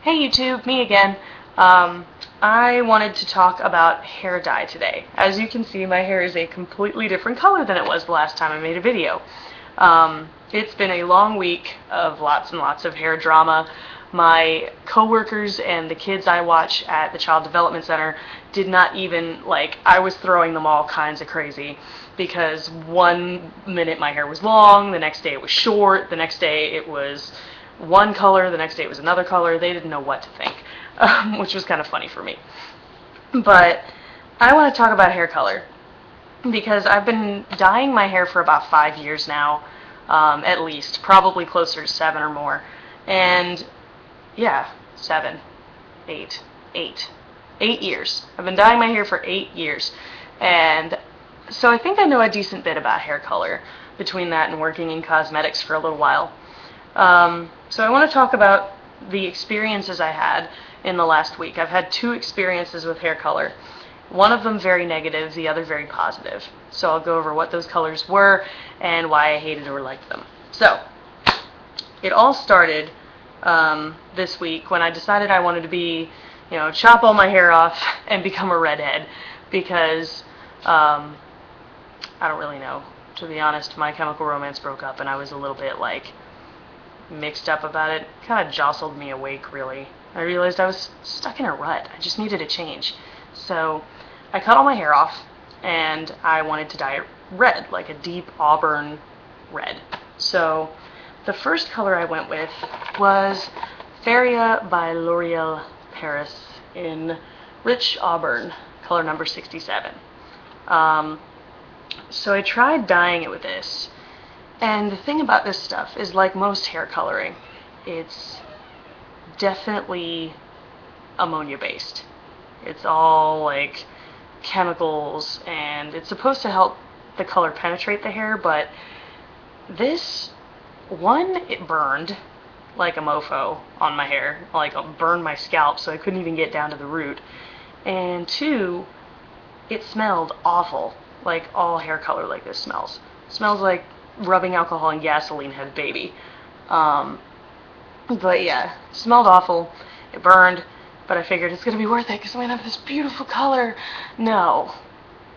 Hey YouTube, me again. I wanted to talk about hair dye today. As you can see, my hair is a completely different color than it was the last time I made a video. It's been a long week of lots and lots of hair drama. My coworkers and the kids I watch at the Child Development Center did not even, I was throwing them all kinds of crazy because one minute my hair was long, the next day it was short, the next day it was one color, the next day it was another color. They didn't know what to think, which was kind of funny for me. But I want to talk about hair color because I've been dyeing my hair for about 5 years now, at least, probably closer to 7 or more. And yeah, 7, 8, 8 years. I've been dyeing my hair for 8 years. And so I think I know a decent bit about hair color between that and working in cosmetics for a little while. So I want to talk about the experiences I had in the last week. I've had 2 experiences with hair color. One of them very negative, the other very positive. So I'll go over what those colors were and why I hated or liked them. So, it all started this week when I decided I wanted to chop all my hair off and become a redhead because, I don't really know. To be honest, My Chemical Romance broke up and I was a little bit mixed up about it. Kind of jostled me awake, really. I realized I was stuck in a rut. I just needed a change. So I cut all my hair off and I wanted to dye it red, like a deep auburn red. So the first color I went with was Feria by L'Oreal Paris in Rich Auburn, color number 67. So I tried dyeing it with this. And the thing about this stuff is, like most hair coloring, it's definitely ammonia based. It's all chemicals, and it's supposed to help the color penetrate the hair, but this one, it burned like a mofo on my hair, it burned my scalp so I couldn't even get down to the root. And 2, it smelled awful, like all hair color like this smells. It smells like rubbing alcohol and gasoline had a baby. But yeah, it smelled awful. It burned, but I figured it's gonna be worth it because I'm gonna have this beautiful color. No,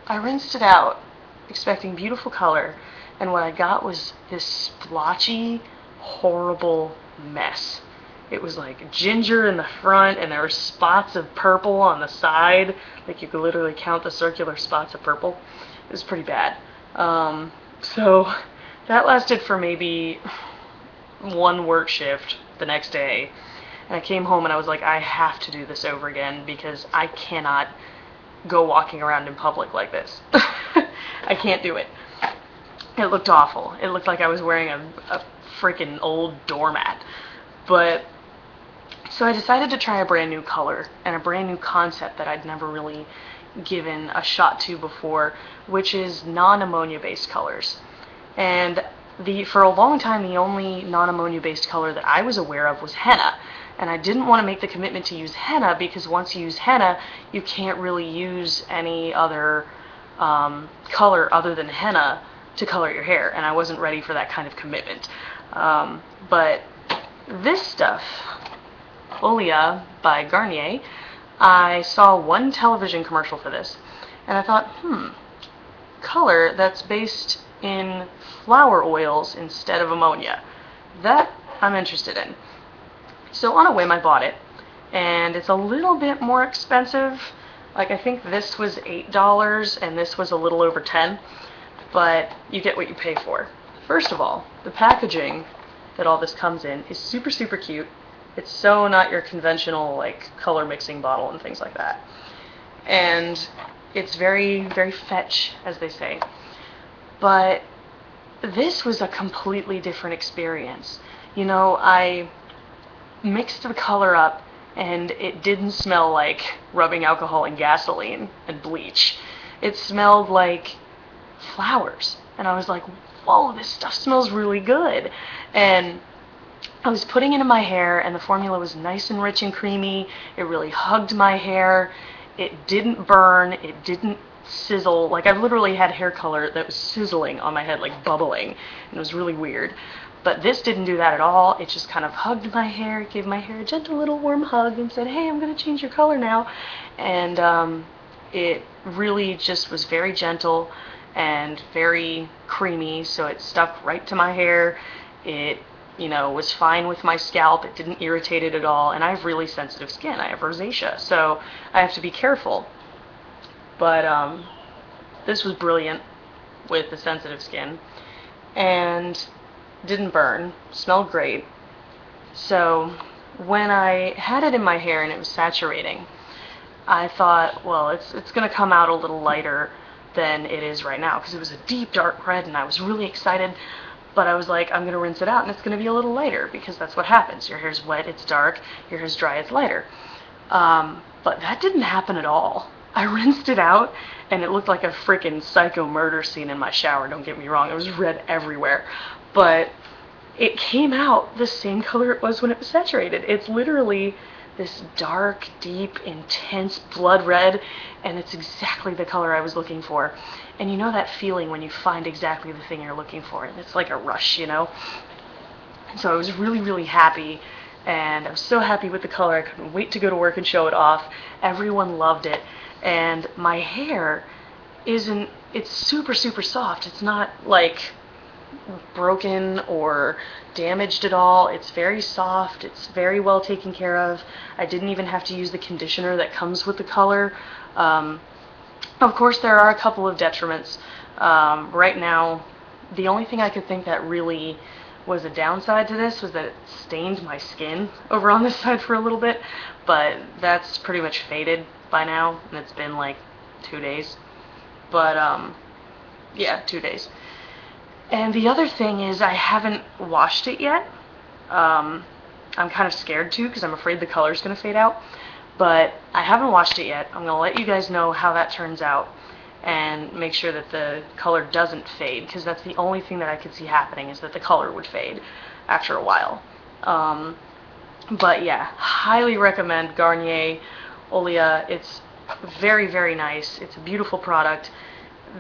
I rinsed it out, expecting beautiful color, and what I got was this splotchy, horrible mess. It was like ginger in the front, and there were spots of purple on the side. You could literally count the circular spots of purple. It was pretty bad. So that lasted for maybe 1 work shift the next day. And I came home and I was like, I have to do this over again because I cannot go walking around in public like this. I can't do it. It looked awful. It looked like I was wearing a freaking old doormat. But so I decided to try a brand new color and a brand new concept that I'd never really given a shot to before, which is non-ammonia based colors. And for a long time, the only non-ammonia based color that I was aware of was henna. And I didn't want to make the commitment to use henna because once you use henna, you can't really use any other color other than henna to color your hair. And I wasn't ready for that kind of commitment. But this stuff, Olia by Garnier, I saw one television commercial for this. And I thought, color that's based in flower oils instead of ammonia. That I'm interested in. So on a whim I bought it, and it's a little bit more expensive. I think this was $8 and this was a little over 10, but you get what you pay for. First of all, the packaging that all this comes in is super, super cute. It's so not your conventional color mixing bottle and things like that. And it's very, very fetch, as they say. But this was a completely different experience. I mixed the color up and it didn't smell like rubbing alcohol and gasoline and bleach. It smelled like flowers. And I was like, whoa, this stuff smells really good. And I was putting it in my hair and the formula was nice and rich and creamy. It really hugged my hair. It didn't burn. It didn't sizzle. I literally had hair color that was sizzling on my head, bubbling, and it was really weird. But this didn't do that at all. It just kind of hugged my hair, gave my hair a gentle little warm hug, and said, hey, I'm going to change your color now. And it really just was very gentle and very creamy, so it stuck right to my hair. It, you know, was fine with my scalp. It didn't irritate it at all, and I have really sensitive skin. I have rosacea, so I have to be careful. But this was brilliant with the sensitive skin, and didn't burn, smelled great. So when I had it in my hair and it was saturating, I thought, well, it's going to come out a little lighter than it is right now, because it was a deep dark red and I was really excited. But I was like, I'm going to rinse it out and it's going to be a little lighter, because that's what happens. Your hair's wet, it's dark. Your hair's dry, it's lighter. But that didn't happen at all. I rinsed it out and it looked like a freaking psycho murder scene in my shower, don't get me wrong. It was red everywhere. But it came out the same color it was when it was saturated. It's literally this dark, deep, intense blood red, and it's exactly the color I was looking for. And you know that feeling when you find exactly the thing you're looking for, and it's like a rush, you know? And so I was really, really happy, and I was so happy with the color. I couldn't wait to go to work and show it off. Everyone loved it, and my hair it's super, super soft. It's not like broken or damaged at all. It's very soft. It's very well taken care of. I didn't even have to use the conditioner that comes with the color. Of course, there are a couple of detriments. Right now, the only thing I could think that really was a downside to this was that it stained my skin over on this side for a little bit, but that's pretty much faded by now, and it's been like 2 days. But yeah, 2 days. And the other thing is I haven't washed it yet. I'm kind of scared to, because I'm afraid the color's going to fade out. But I haven't washed it yet. I'm going to let you guys know how that turns out and make sure that the color doesn't fade, because that's the only thing that I could see happening, is that the color would fade after a while. But yeah, highly recommend Garnier Olia. It's very, very nice. It's a beautiful product.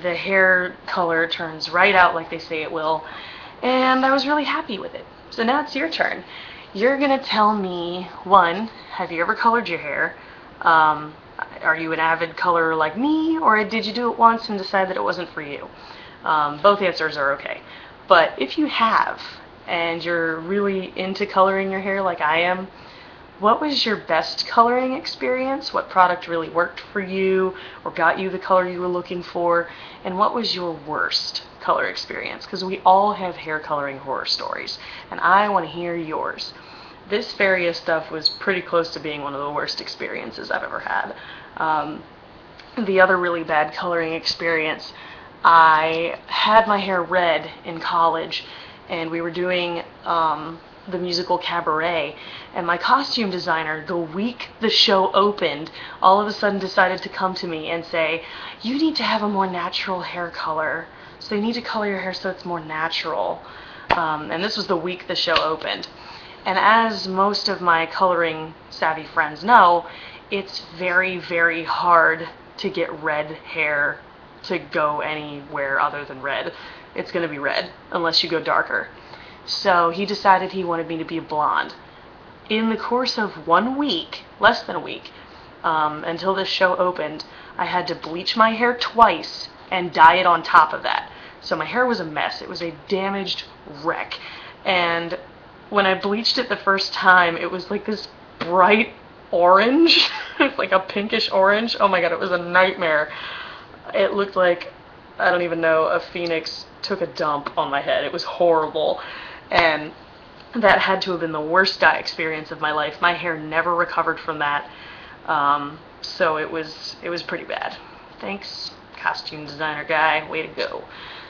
The hair color turns right out like they say it will, and I was really happy with it. So now it's your turn. You're gonna tell me, one, have you ever colored your hair? Are you an avid colorer like me, or did you do it once and decide that it wasn't for you? Both answers are okay. But if you have, and you're really into coloring your hair like I am, what was your best coloring experience? What product really worked for you or got you the color you were looking for? And what was your worst color experience? Because we all have hair coloring horror stories, and I want to hear yours. This Faria stuff was pretty close to being one of the worst experiences I've ever had. The other really bad coloring experience, I had my hair red in college, and we were doing the musical Cabaret, and my costume designer, the week the show opened, all of a sudden decided to come to me and say, you need to have a more natural hair color, so you need to color your hair so it's more natural. And this was the week the show opened. And as most of my coloring savvy friends know, it's very, very hard to get red hair to go anywhere other than red. It's going to be red unless you go darker. So he decided he wanted me to be a blonde. In the course of 1 week, less than a week, until this show opened, I had to bleach my hair twice and dye it on top of that. So my hair was a mess. It was a damaged wreck. And when I bleached it the first time, it was like this bright orange, like a pinkish orange. Oh my god, it was a nightmare. It looked like, I don't even know, a phoenix took a dump on my head. It was horrible. And that had to have been the worst dye experience of my life. My hair never recovered from that. So it was pretty bad. Thanks, costume designer guy. Way to go.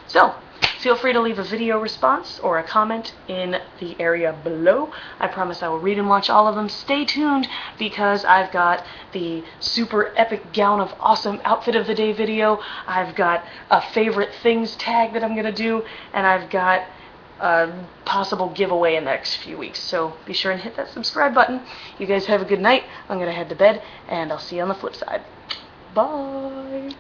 So, feel free to leave a video response or a comment in the area below. I promise I will read and watch all of them. Stay tuned, because I've got the super epic gown of awesome outfit of the day video. I've got a favorite things tag that I'm going to do, and I've got a possible giveaway in the next few weeks. So be sure and hit that subscribe button. You guys have a good night. I'm going to head to bed, and I'll see you on the flip side. Bye!